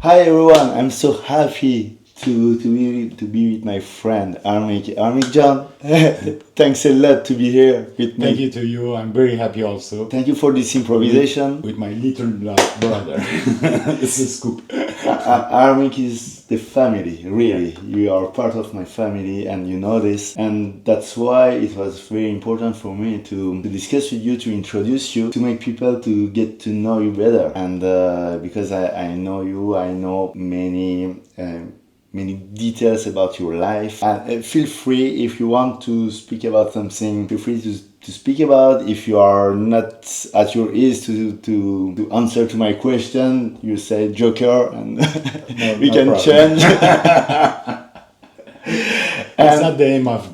Hi everyone, I'm so happy to be with my friend Harmik John. Thanks a lot to be here with me. Thank you to you. I'm very happy also. Thank you for this improvisation. With my little brother. It's a scoop. Harmik is the family, really. You are part of my family and you know this. And that's why it was very important for me to discuss with you, to introduce you, to make people to get to know you better. And because I know you, I know many details about your life. Feel free if you want to speak about something. Feel free to speak about. If you are not at your ease to answer to my question, you say Joker, and we can problem. change. It's not the aim of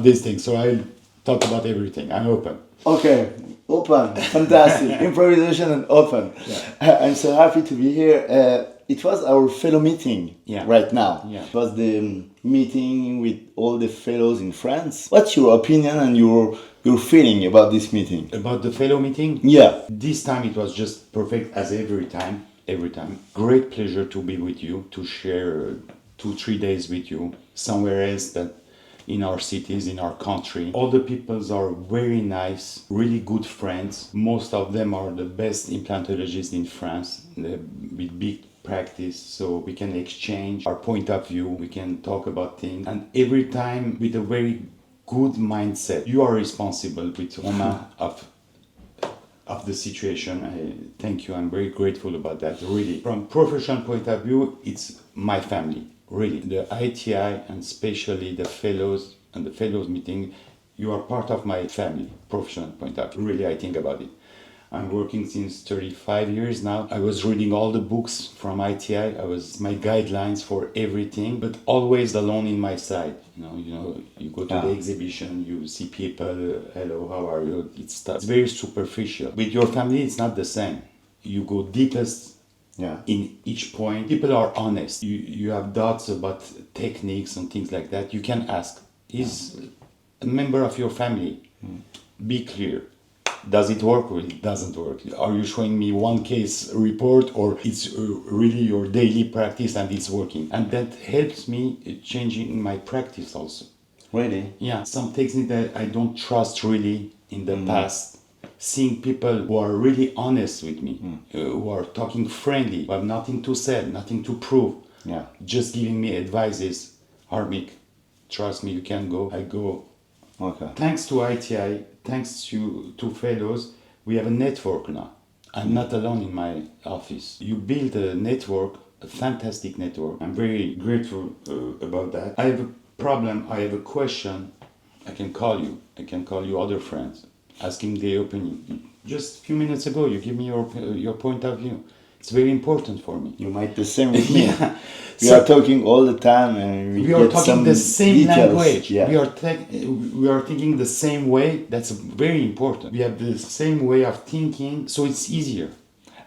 this thing. So I'll talk about everything. I'm open. Okay, open, fantastic. Improvisation and open. Yeah. I'm so happy to be here. It was our fellow meeting right now. Yeah. It was the meeting with all the fellows in France. What's your opinion and your feeling about this meeting? About the fellow meeting? Yeah. This time it was just perfect as every time. Every time. Great pleasure to be with you, to share 2-3 days with you somewhere else that in our cities, in our country. All the peoples are very nice, really good friends. Most of them are the best implantologists in France with big practice, so we can exchange our point of view, we can talk about things, and every time with a very good mindset. You are responsible with Romain of the situation. I thank you, I'm very grateful about that, really. From professional point of view, it's my family, really. The ITI and especially the fellows and the fellows meeting, you are part of my family, professional point of view. Really, I think about it. I'm working since 35 years now. I was reading all the books from ITI. I was my guidelines for everything, but always alone in my side. You go to the exhibition, you see people, hello, how are you? It's very superficial. With your family, it's not the same. You go deepest in each point. People are honest. You have doubts about techniques and things like that. You can ask. Is a member of your family. Be clear. Does it work or it doesn't work? Are you showing me one case report or it's really your daily practice and it's working? And that helps me changing my practice also. Really? Yeah, some techniques that I don't trust really in the past. Seeing people who are really honest with me, who are talking friendly, who have nothing to say, nothing to prove, just giving me advices. Harmik, trust me, you can go. I go. Okay. Thanks to ITI, thanks to fellows, we have a network now. I'm not alone in my office. You build a network, a fantastic network. I'm very grateful about that. I have a problem, I have a question, I can call you. I can call you other friends, asking their opinion. Just a few minutes ago, you give me your point of view. It's very important for me. You might the same with me. We are talking all the time, and we are talking the same details. language. Yeah. We are thinking the same way. That's very important. We have the same way of thinking, so it's easier.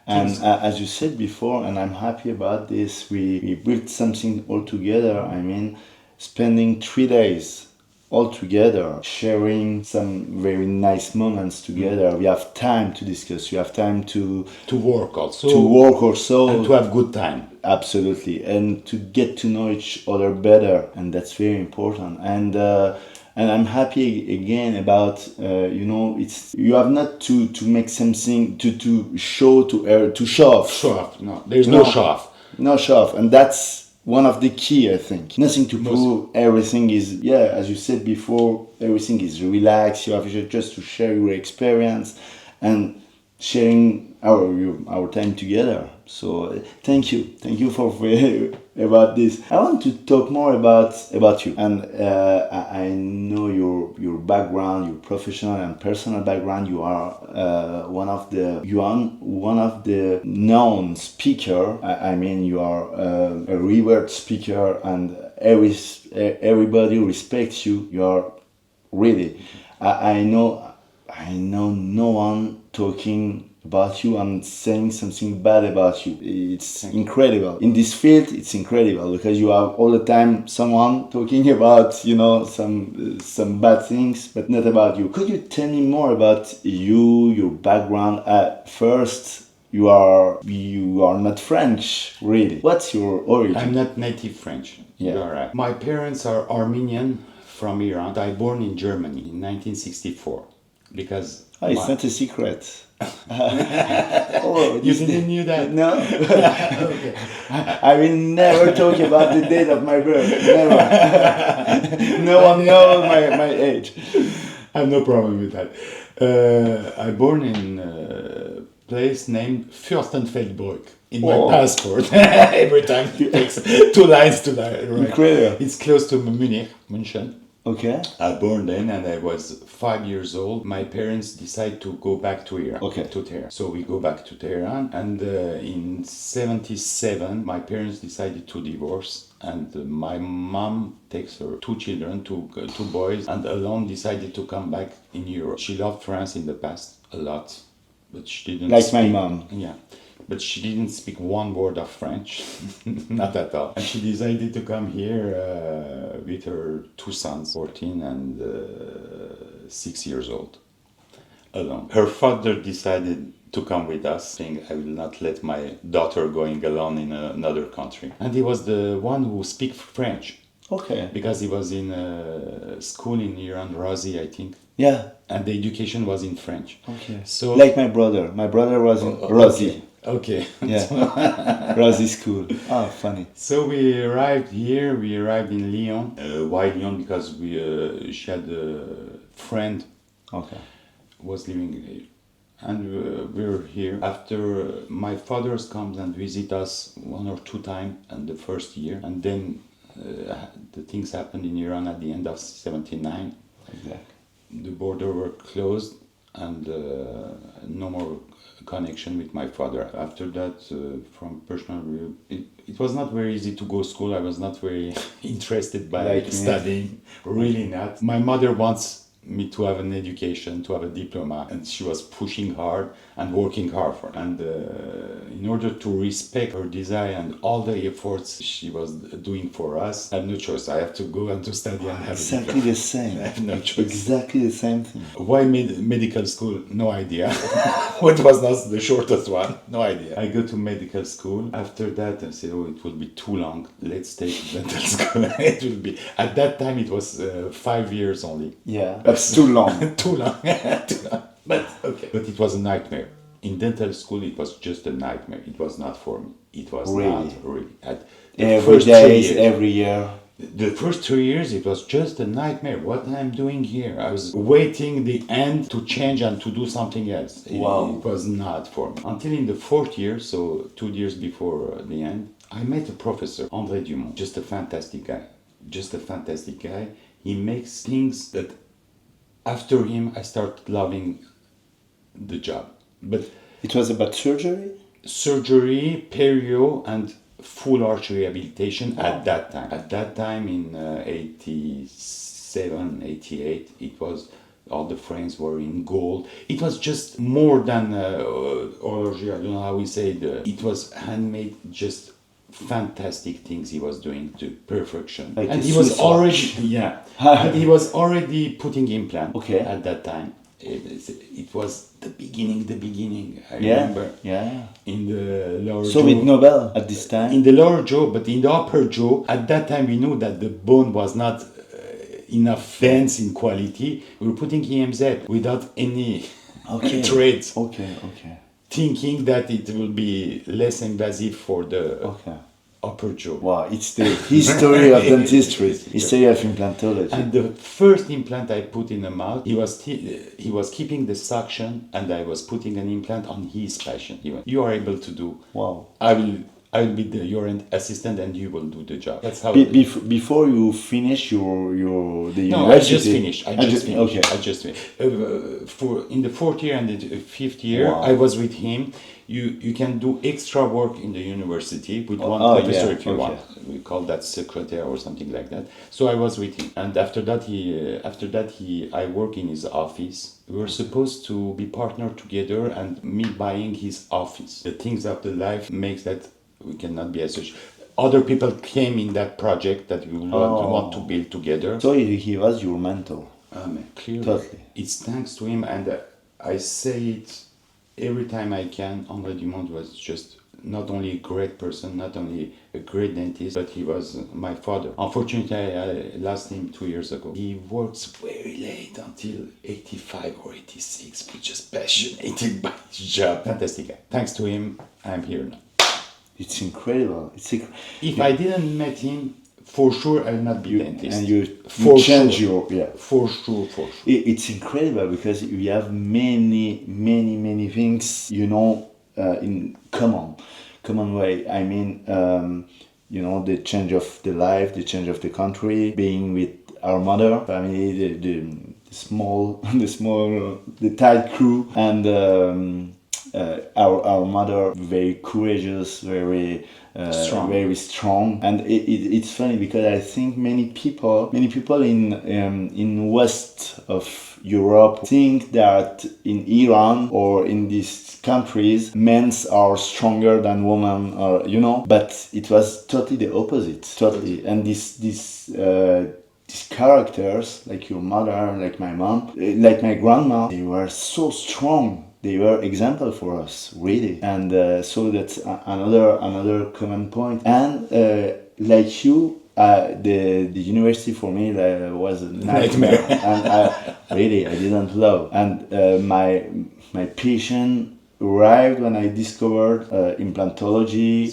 And as you said before, and I'm happy about this, we built something all together. I mean, spending 3 days all together, sharing some very nice moments together. We have time to discuss. We have time to work also. And to have good time. Absolutely, and to get to know each other better, and that's very important. And I'm happy again about it's you have not to make something to show off. Show off. No, there's no show off. No show off, and that's one of the key, I think. Nothing to prove. Everything is, as you said before, everything is relaxed. You have just to share your experience and sharing our time together. So thank you for about this. I want to talk more about you, and I know your background, your professional and personal background. You are one of the known speaker. I mean, you are a revered speaker, and everybody respects you. You are really. I know no one talking about you and saying something bad about you. It's incredible. In this field, it's incredible because you have all the time someone talking about, some bad things, but not about you. Could you tell me more about you, your background? First, you are not French, really. What's your origin? I'm not native French. Yeah. You're right. My parents are Armenian from Iran. I born in Germany in 1964 because It's not a secret. Oh, you didn't knew that. No. Okay. I will never talk about the date of my birth. Never. No one knows my age. I have no problem with that. I born in a place named Fürstenfeldbruck in my passport. Every time it takes 2 lines to write. Incredible. It's close to Munich, München. Okay. I born then and I was 5 years old. My parents decided to go back to Iran, to Tehran. So we go back to Tehran and in 77 my parents decided to divorce and my mom takes her 2 children, two boys, and alone decided to come back in Europe. She loved France in the past a lot, but she didn't Like speak, my mom. Yeah. But she didn't speak one word of French, not at all. And she decided to come here with her 2 sons, 14 and 6 years old, alone. Her father decided to come with us, saying, I will not let my daughter going alone in another country. And he was the one who speak French. Okay. Because he was in a school in Iran, Razi, I think. Yeah. And the education was in French. Okay. So like my brother. My brother was in Razi. Okay. Yeah. Razi school. Oh, funny. So we arrived here. We arrived in Lyon. Why Lyon? Because she had a friend. Okay. Was living here. And we're here. After my father comes and visit us 1 or 2 times in the first year. And then the things happened in Iran at the end of 79. Exactly. The border were closed and no more connection with my father. After that, from personal view, it was not very easy to go to school. I was not very interested by studying, really not. My mother wants me to have an education, to have a diploma, and she was pushing hard and working hard for it. And in order to respect her desire and all the efforts she was doing for us, I have no choice. I have to go and to study and have exactly the same. I have no choice. Exactly the same thing. Why medical school? No idea. What was not the shortest one? No idea. I go to medical school. After that, I said, it will be too long. Let's take dental school. It will be. At that time, it was 5 years only. Yeah, that's too long. Too long. Too long. But okay. But it was a nightmare. In dental school, it was just a nightmare. It was not for me. It was not really. Every year. The first 3 years, it was just a nightmare. What I'm doing here? I was waiting the end to change and to do something else. Wow. It was not for me. Until in the 4th year, so 2 years before the end, I met a professor, André Dumont. Just a fantastic guy. Just a fantastic guy. He makes things that after him, I started loving the job. But it was about surgery? Surgery, perio, and full arch rehabilitation at that time. At that time in 87, 88, it was all the frames were in gold. It was just more than horology, I don't know how we say it. It was handmade, just fantastic things he was doing to perfection. Like and he was already, and he was already putting implant at that time. It was the beginning. I remember. Yeah. In the lower jaw. So with Nobel at this time? In the lower jaw, but in the upper jaw, at that time we knew that the bone was not enough dense in quality. We were putting EMZ without any threads. Okay. Thinking that it will be less invasive for the upper jaw. Wow, it's the history of dentistry, history of implantology. And the first implant I put in the mouth, he was keeping the suction, and I was putting an implant on his patient. He went, you are able to do. Wow. I will be your assistant, and you will do the job. That's how. Before you finish the university. No, I just finished. I just finished. Okay. I just finished. In the 4th year and the 5th year, I was with him. You can do extra work in the university with one professor if you want. We call that secretary or something like that. So I was with him, and after that I work in his office. We were supposed to be partnered together, and me buying his office. The things of the life makes that we cannot be associated. Other people came in that project that we want to build together. So he was your mentor. Clearly. Totally. It's thanks to him, and I say it every time I can, André Dumont was just not only a great person, not only a great dentist, but he was my father. Unfortunately, I lost him 2 years ago. He works very late until 85 or 86, but just passionate by his job. Fantastic guy. Thanks to him, I'm here now. It's incredible. If I didn't met him, for sure I'll not be dentist. And you For change sure. For sure. It's incredible because we have many things, in common way. I mean, the change of the life, the change of the country, being with our mother, family, the small, the tight crew, and our mother, very courageous, very strong. And it's funny because I think many people in west of Europe think that in Iran or in these countries men are stronger than women, or but it was totally the opposite, totally. And these characters, like your mother, like my mom, like my grandma, they were so strong. They were example for us, really. And so that's another common point. And like you, the university for me was a nightmare. And I didn't love. And my patient arrived when I discovered implantology,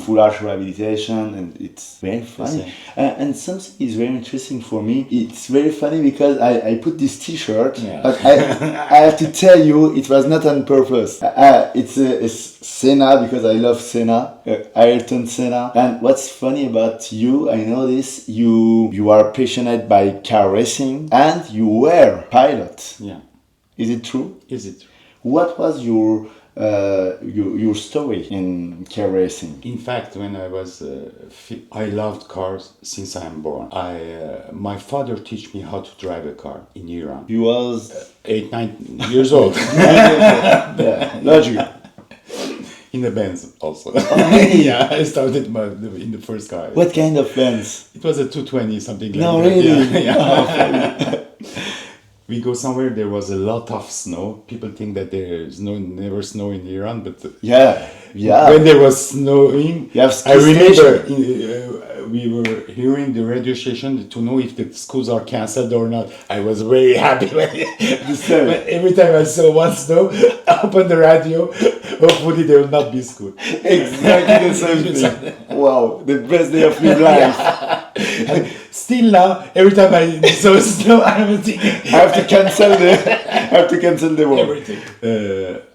full arch rehabilitation, and it's very funny. And something is very interesting for me. It's very funny because I put this T-shirt, but I have to tell you, it was not on purpose. It's Senna, because I love Senna, Ayrton Senna. And what's funny about you, I know this, you are passionate by car racing, and you were pilot. Yeah. Is it true? Is it true? What was your story in car racing? In fact, when I was, I loved cars since I am born. My father taught me how to drive a car in Iran. He was 8-9 years old. Yeah, logic. In the Benz also. Yeah, I started in the first car. What kind of Benz? It was a 220, something like no, that. Really? Yeah. We go somewhere, there was a lot of snow. People think that there's never snow in Iran, but yeah. When there was snowing, I remember we were hearing the radio station to know if the schools are cancelled or not. I was very happy when every time I saw one snow, I opened the radio, hopefully there will not be school. Exactly the same thing. Wow, the best day of your life. And still now, every time I saw snow, I'm thinking I have to cancel the war. Everything.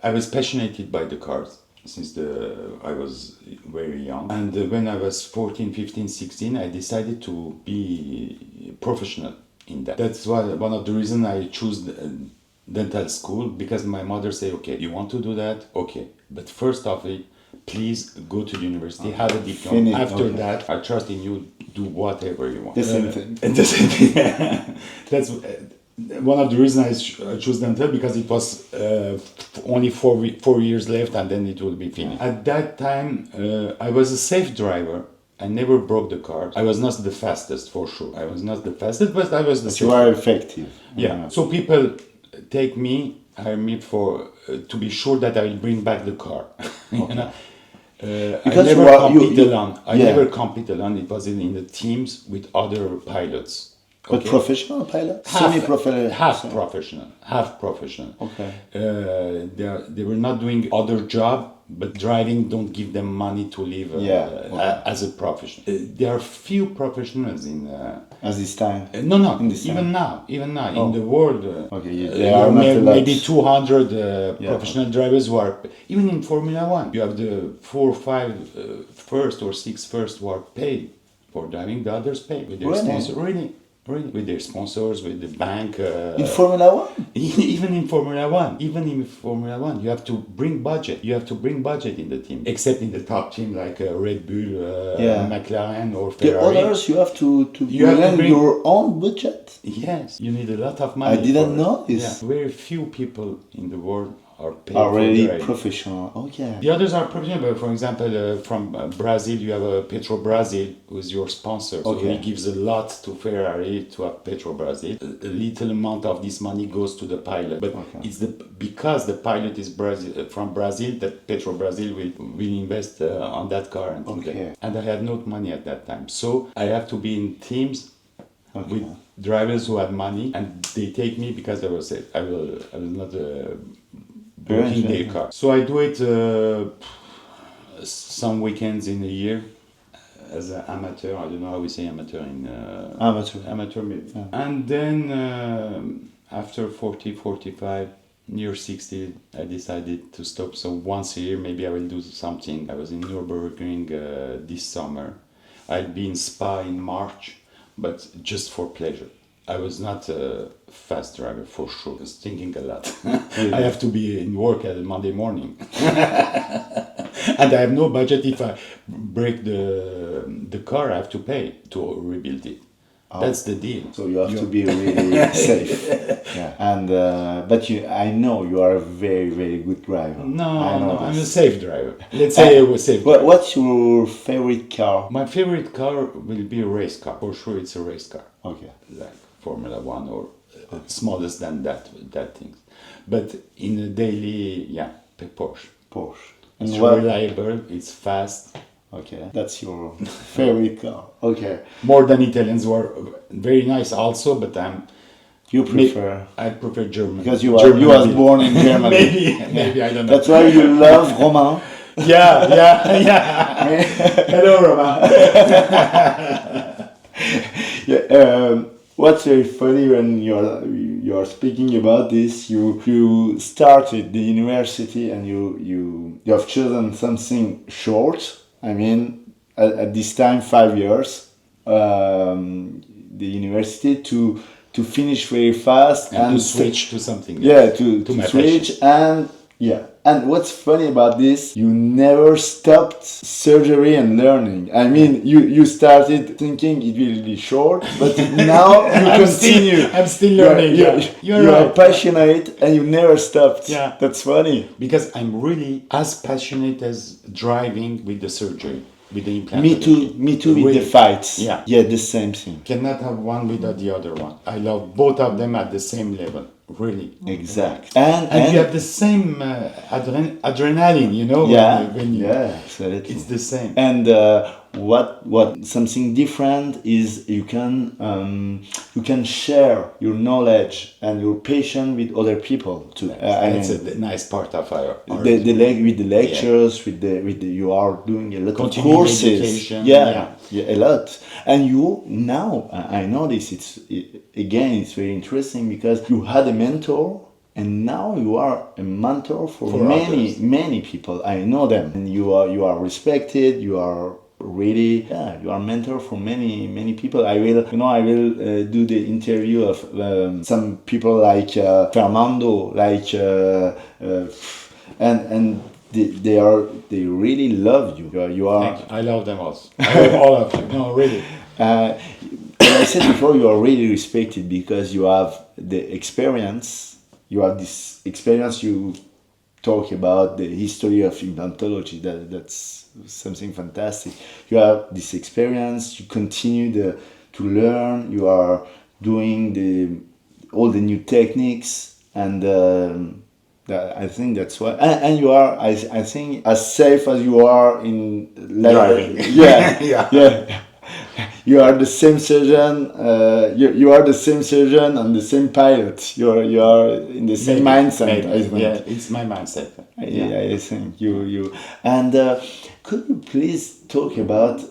I was passionate by the cars since I was very young. And when I was 14, 15, 16, I decided to be professional in that. That's why one of the reasons I chose dental school, because my mother said, okay, you want to do that? Okay. But first of it, please go to the university, have a diploma. After that, I trust in you, do whatever you want. The same thing. The same thing. That's one of the reasons I chose dental, because it was only 4 years left and then it will be finished. At that time, I was a safe driver. I never broke the car. I was not the fastest, for sure. I was not the fastest, but I was the safest. You are effective. Yeah. So people hire me to be sure that I will bring back the car. Okay. Because I never compete alone. I never compete alone. It was in the teams with other pilots. But okay? Professional pilot? Semi-professional? Half professional. Okay. They were not doing other job, but driving don't give them money to live as a professional. There are few professionals in... As this time? No. Even now, in the world, there are maybe 200 professional drivers who are even in Formula 1. You have the 4 or 5 first or 6 first who are paid for driving. The others pay with their sponsor. Really, with their sponsors, with the bank. In Formula 1? Even in Formula 1, you have to bring budget. You have to bring budget in the team, except in the top team like Red Bull, McLaren or Ferrari. The others, you have to bring your own budget? Yes, you need a lot of money. I didn't know this. Yeah. Very few people in the world are paid for Already driving. professional. Okay. The others are professional, but for example, from Brazil, you have a Petro Brazil, who is your sponsor. So Okay. he gives a lot to Ferrari to have Petro Brazil. A little amount of this money goes to the pilot, but it's because the pilot is from Brazil that Petro Brazil will invest on that car and things like that. And I had no money at that time, so I have to be in teams with drivers who have money, and they take me because I will not. Booking their car. So I do it some weekends in a year as an amateur. I don't know how we say amateur in... Amateur maybe. Yeah. And then after 40, 45, near 60, I decided to stop. So once a year, maybe I will do something. I was in Nürburgring this summer. I'll be in Spa in March, but just for pleasure. I was not a fast driver for sure. I was thinking a lot. I have to be in work at Monday morning. And I have no budget. If I break the car, I have to pay to rebuild it. That's the deal. So you have to be really safe. Yeah. And but I know you are a very, very good driver. No, I'm a safe driver. Let's say I was safe. What's your favorite car? My favorite car will be a race car. For sure, it's a race car. Okay. Like Formula One or smallest than that things. But in a daily, Porsche. It's reliable. It's fast. Okay, that's your favorite car. Okay. More than Italians were very nice also, but you prefer. I prefer German because you was born in Germany. maybe I don't know. That's why you love Romain. Yeah. Hello, Romain. What's very funny when you're speaking about this, you started the university and you have chosen something short. I mean, at this time, 5 years, the university to finish very fast and to switch to something. To switch passion. And what's funny about this, you never stopped surgery and learning. I mean, you started thinking it will be short, but now you continue. I'm still learning. You're right. Passionate and you never stopped. Yeah. That's funny. Because I'm really as passionate as driving with the surgery, with the implant. Me too with the fights. Yeah, the same thing. Cannot have one without the other one. I love both of them at the same level. Really. Exactly. And you have the same adrenaline, you know? Absolutely. It's the same. And what something different is you can share your knowledge and your passion with other people too. That's a nice part of our art. With the lectures, with the you are doing a lot of courses. Education. A lot. And you now I know this. It's very interesting because you had a mentor. And now you are a mentor for many people. I know them, and you are respected. You are really you are a mentor for many people. I will do the interview of some people like Fernando, like and they really love you. You are. I love them all. I love all of you. No, really. As I said before, you are really respected because you have the experience. You have this experience. You talk about the history of implantology. That's something fantastic. You have this experience. You continue to learn. You are doing all the new techniques, and I think that's why. And you are, I think, as safe as you are in driving. Yeah. You are the same surgeon. You are the same surgeon and the same pilot. You are in the same mindset. I think. Yeah, it's my mindset. I think you. And could you please talk about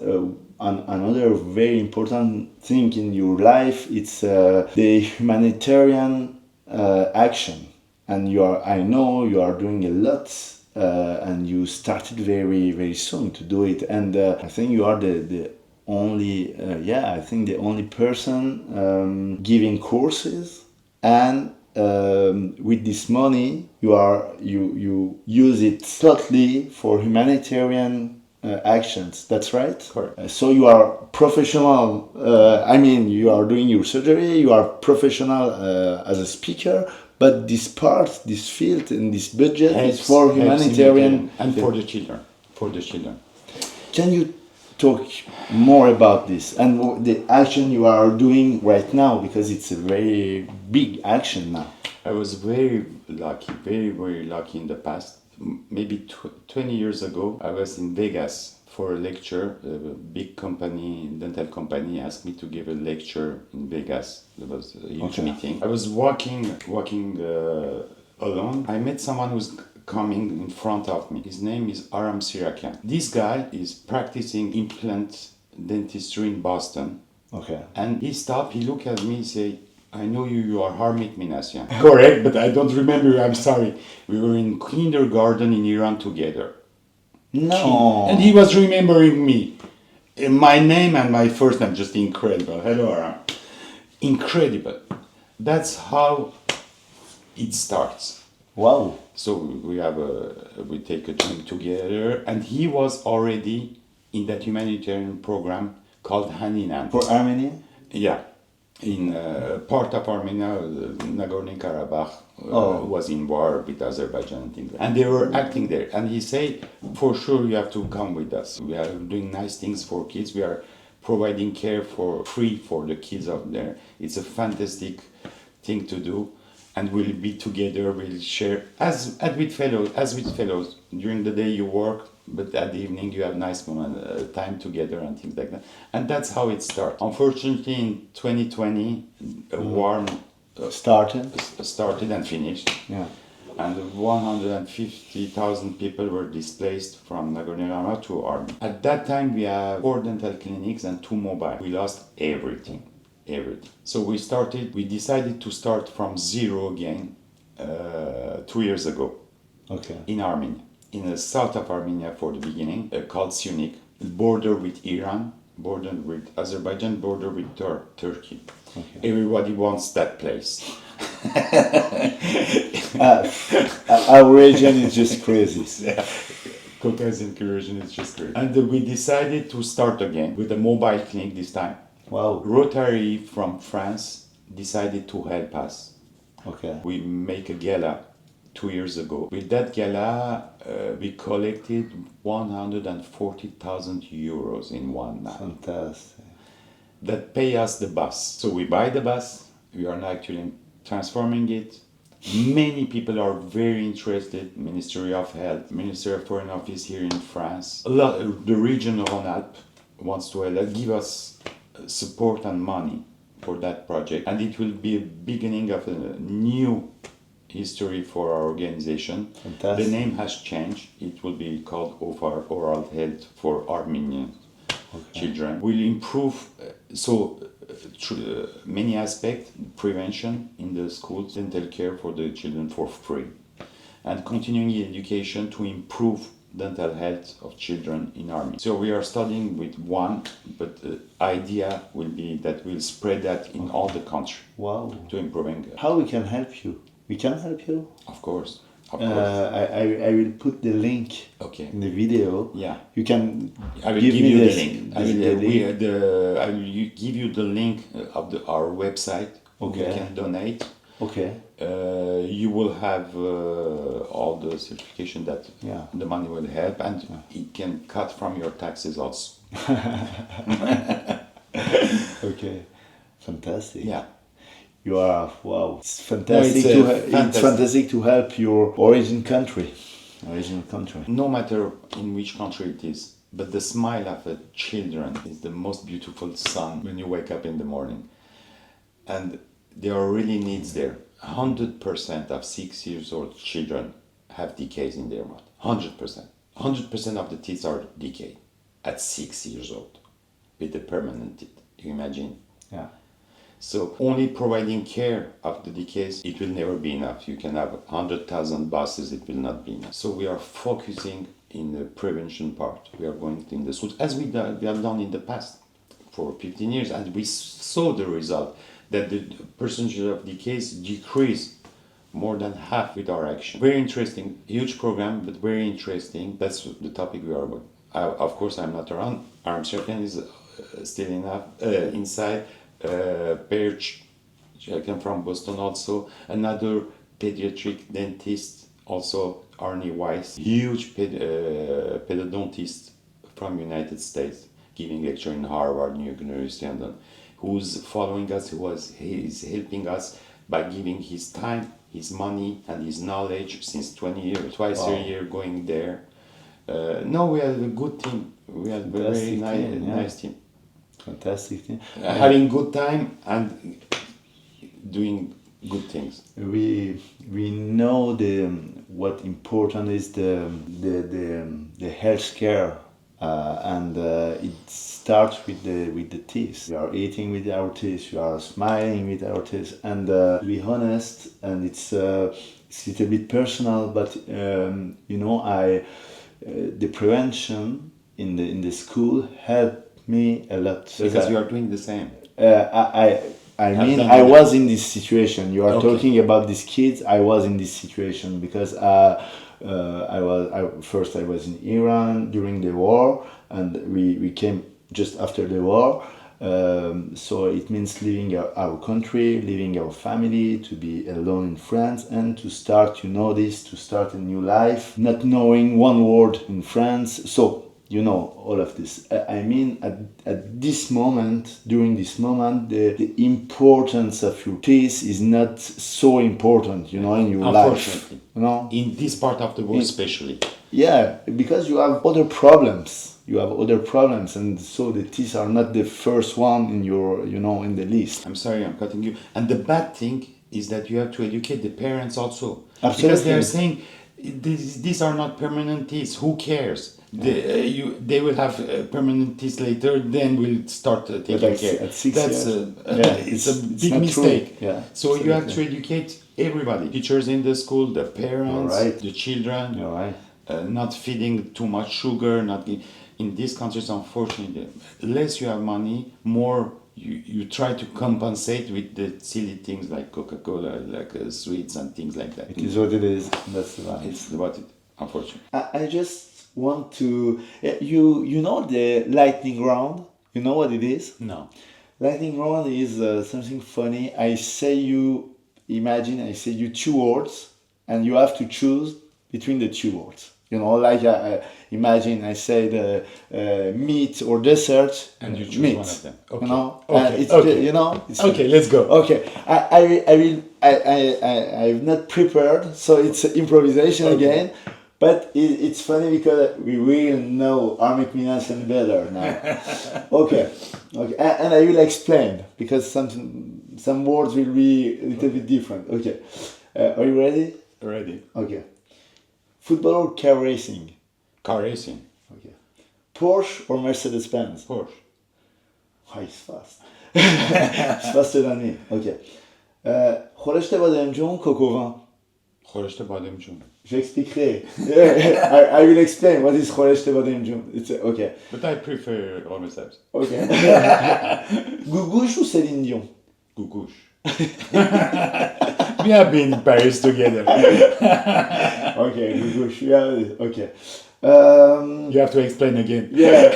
another very important thing in your life? It's the humanitarian action, and I know you are doing a lot. And you started very, very soon to do it. And I think you are the only the only person giving courses, and with this money you use it totally for humanitarian actions. That's right? Correct. So you are professional. You are doing your surgery. You are professional as a speaker, But this part, this field, and this budget is Helps- for helps humanitarian. and for the children. For the children. Can you talk more about this and the action you are doing right now, because it's a very big action now? I was very lucky, very lucky in the past. Maybe 20 years ago, I was in Vegas for a lecture. A big company, dental company, asked me to give a lecture in Vegas. It was a huge meeting. I was walking alone. I met someone who's coming in front of me. His name is Harmik Minassian. This guy is practicing implant dentistry in Boston. Okay. And he stopped, he looked at me, he said, I know you are Harmik Minassian. Correct, but I don't remember, I'm sorry. We were in kindergarten in Iran together. No. And he was remembering me. My name and my first name, just incredible. Hello, Aram. Incredible. That's how it starts. Wow. So we take a time together, and he was already in that humanitarian program called Haninan. For Armenia? Yeah, in part of Armenia, Nagorno-Karabakh was in war with Azerbaijan and things like that. And they were acting there. And he said, for sure you have to come with us. We are doing nice things for kids. We are providing care for free for the kids out there. It's a fantastic thing to do. And we'll be together, we'll share, as with fellows. During the day you work, but at the evening you have nice moment, time together and things like that. And that's how it starts. Unfortunately, in 2020, a war started and finished. Yeah. And 150,000 people were displaced from Nagorno-Karabakh to Armenia. At that time, we have 4 dental clinics and 2 mobile. We lost everything. So we decided to start from zero again 2 years ago. Okay. In Armenia, in the south of Armenia for the beginning, called Sunik, border with Iran, border with Azerbaijan, border with Turkey. Okay. Everybody wants that place. Our region is just crazy. Yeah. Caucasian region is just crazy. And we decided to start again with a mobile clinic this time. Wow. Rotary from France decided to help us. Okay. We make a gala 2 years ago. With that gala, we collected 140,000 euros in one night. Fantastic. That pay us the bus. So we buy the bus, we are now actually transforming it. Many people are very interested. Ministry of Health, Ministry of Foreign Office here in France. The region of Rhône-Alpes wants to give us support and money for that project, and it will be a beginning of a new history for our organization. Fantastic. The name has changed. It will be called Oral Health for Armenian children. We'll improve many aspects, prevention in the schools, dental care for the children for free, and continuing education to improve dental health of children in Armenia. So we are studying with one, but the idea will be that we'll spread that in all the country. Wow. To improving. How we can help you? We can help you? Of course. I will put the link in the video. Yeah. You can I will give you the link. I will give you the link of our website. Okay. You can donate. Okay. You will have all the certification that the money will help, and it can cut from your taxes also. Okay. Fantastic. Yeah. You are, wow. It's fantastic, it's fantastic to help your original country. No matter in which country it is, but the smile of a children is the most beautiful sun when you wake up in the morning. And there are really needs there. 100% of 6 years old children have decays in their mouth. 100%. 100% of the teeth are decayed at 6 years old with the permanent teeth. You imagine? Yeah. So only providing care of the decays, it will never be enough. You can have 100,000 buses, it will not be enough. So we are focusing in the prevention part. We are going in the schools, as we have done in the past for 15 years, and we saw the result that the percentage of decays decreased more than half with our action. Very interesting, huge program, but very interesting. That's the topic we are about. Of course, I'm not around. Armenia is still inside. Perch, I come from Boston also. Another pediatric dentist, also Arnie Weiss, huge pedodontist from United States, giving lecture in Harvard, New York University, and who's following us, he's helping us by giving his time, his money, and his knowledge since 20 years, twice a year going there. No, we had a good team. We had a very nice team. Fantastic team. Having good time and doing good things. We know what important is the healthcare, and it starts with the teeth. We are eating with our teeth. We are smiling with our teeth, and to be honest, and it's a little bit personal, but the prevention in the school helped me a lot. Because you are doing the same. I was in this situation. You are talking about these kids. I was in this situation because I was in Iran during the war, and we came just after the war. So it means leaving our country, leaving our family, to be alone in France, and to start to start a new life, not knowing one word in France. So all of this. I mean, at this moment, during this moment, the importance of your teeth is not so important, in your life. In this part of the world, especially. Yeah, because you have other problems. And so the teeth are not the first one in your, in the list. I'm sorry, I'm cutting you. And the bad thing is that you have to educate the parents also. Absolutely. Because they're saying, these are not permanent teeth, who cares? They will have permanent teeth later, then we'll start taking care. At 6 years. It's a big mistake. Yeah, so you have to educate everybody, teachers in the school, the parents, the children, not feeding too much sugar, in these countries, unfortunately, less you have money, more you try to compensate with the silly things like Coca-Cola, like sweets and things like that. It is what it is. That's right. It's what it, unfortunately. I just want to, you know the lightning round? You know what it is? No. Lightning round is something funny. I say you two words, and you have to choose between the two words. Imagine I said meat or dessert, and you choose meat. one of them. Okay. Okay, let's go. Okay, I'm not prepared, so it's improvisation again. But it's funny because we will know Harmik Minassian better now. Okay, and I will explain because some words will be a little bit different. Okay, are you ready? Ready. Okay. Football or car racing? Car racing. Okay. Porsche or Mercedes-Benz? Porsche. Oh, it's fast. It's faster than me. Okay. خورشت بادمجون کوکووان. خورشت بادمجون. J'expliquerai. I will explain what is خورشت بادمجون. It's okay. But I prefer Mercedes. Okay. Gougouche ou Céline Dion? Gougouche. We have been in Paris together. Okay, Gougouche. Yeah. Okay. You have to explain again. Yeah.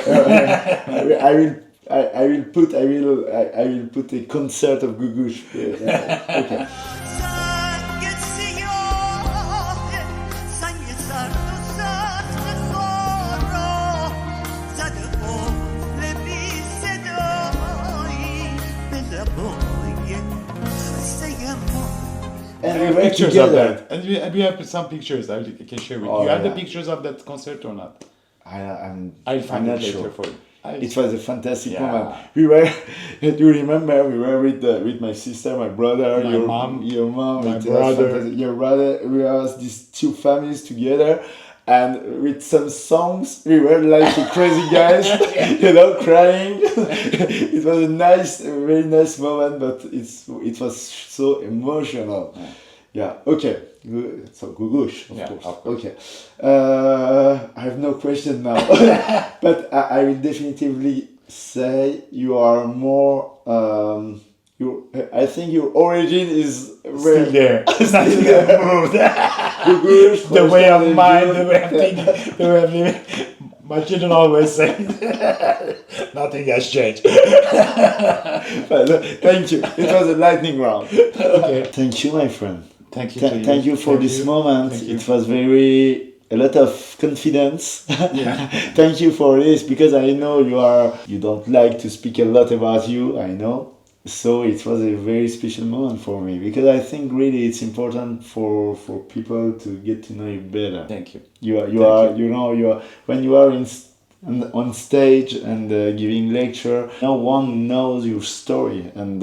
I will put a concert of Gougouche. Okay. And we have pictures together. Of that. And we have some pictures I can share with you. You have the pictures of that concert or not? I'll find it later for you. It was a fantastic moment. We were. Do you remember? We were with my sister, my brother, your mom, my brother, your brother. We were these two families together, and with some songs, we were like crazy guys, crying. It was a very nice moment, but it was so emotional. Yeah. Okay. So Gougouche, of course. Okay. I have no question now, but I will definitively say you are more. I think your origin is still there. It's not moved. Gougouche, the way of mind, the way of thinking, the way of living. My children always say nothing has changed. But, thank you. It was a lightning round. Okay. Thank you, my friend. Thank you. To you. Thank you for Thank this you. moment. Thank you. It was a lot of confidence. Yeah. Thank you for this, because I know you don't like to speak a lot about you, I know. So it was a very special moment for me, because I think really it's important for people to get to know you better. Thank you. When you are on stage and giving lecture, no one knows your story and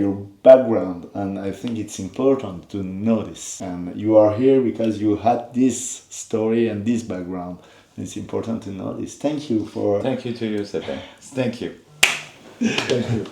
your background, and I think it's important to know this. And you are here because you had this story and this background. It's important to know this. Thank you to you, Sepe. Thank you. Thank you.